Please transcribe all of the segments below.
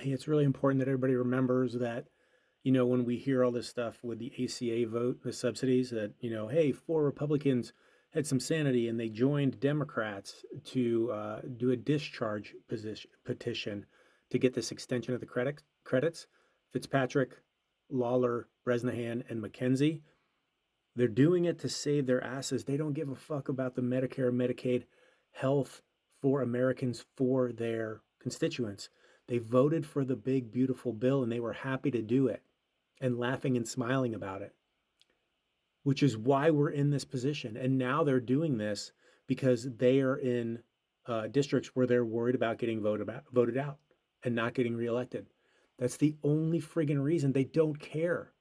Hey, it's really important that everybody remembers that, when we hear all this stuff with the ACA vote, the subsidies that, hey, four Republicans had some sanity and they joined Democrats to do a discharge petition to get this extension of the credits. Fitzpatrick, Lawler, Bresnahan, and McKenzie, they're doing it to save their asses. They don't give a fuck about the Medicare, Medicaid, health for Americans, for their constituents. They voted for the big, beautiful bill and they were happy to do it and laughing and smiling about it, which is why we're in this position. And now they're doing this because they are in districts where they're worried about getting voted out and not getting reelected. That's the only friggin' reason. They don't care.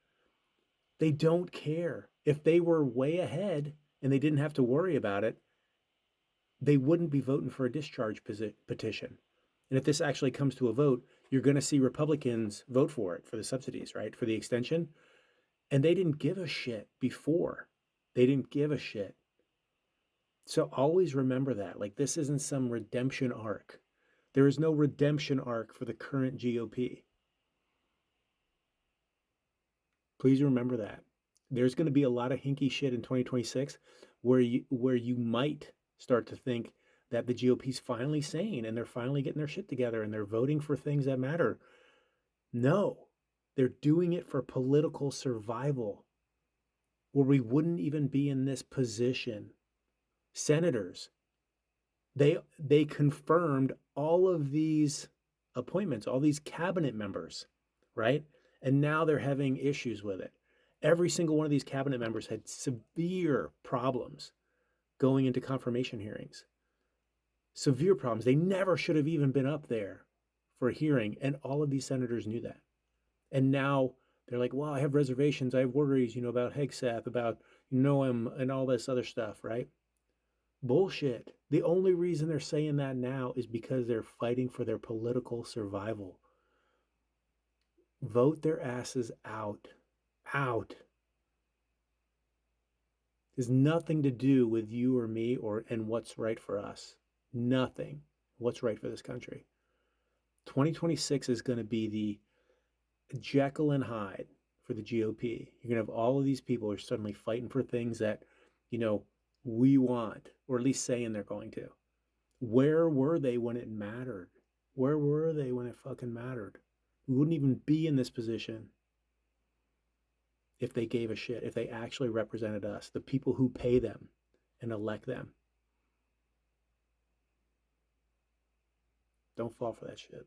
They don't care. If they were way ahead and they didn't have to worry about it, they wouldn't be voting for a discharge petition. And if this actually comes to a vote, you're going to see Republicans vote for it, for the subsidies, right? For the extension. And they didn't give a shit before. They didn't give a shit. So always remember that. Like, this isn't some redemption arc. There is no redemption arc for the current GOP. Please remember that. There's going to be a lot of hinky shit in 2026 where you might start to think that the GOP's finally sane and they're finally getting their shit together and they're voting for things that matter. No, they're doing it for political survival, or we wouldn't even be in this position. Senators, they confirmed all of these appointments, all these cabinet members, right? And now they're having issues with it. Every single one of these cabinet members had severe problems going into confirmation hearings. Severe problems. They never should have even been up there for a hearing, and all of these senators knew that. And now they're like, well, I have reservations, I have worries, about Hegseth, about Noam, and all this other stuff, right? Bullshit. The only reason they're saying that now is because they're fighting for their political survival. Vote their asses out. Out. It has nothing to do with you or me and what's right for us. Nothing. What's right for this country. 2026 is going to be the Jekyll and Hyde for the GOP. You're going to have all of these people who are suddenly fighting for things that, we want, or at least saying they're going to. Where were they when it mattered? Where were they when it fucking mattered? We wouldn't even be in this position if they gave a shit, if they actually represented us, the people who pay them and elect them. Don't fall for that shit.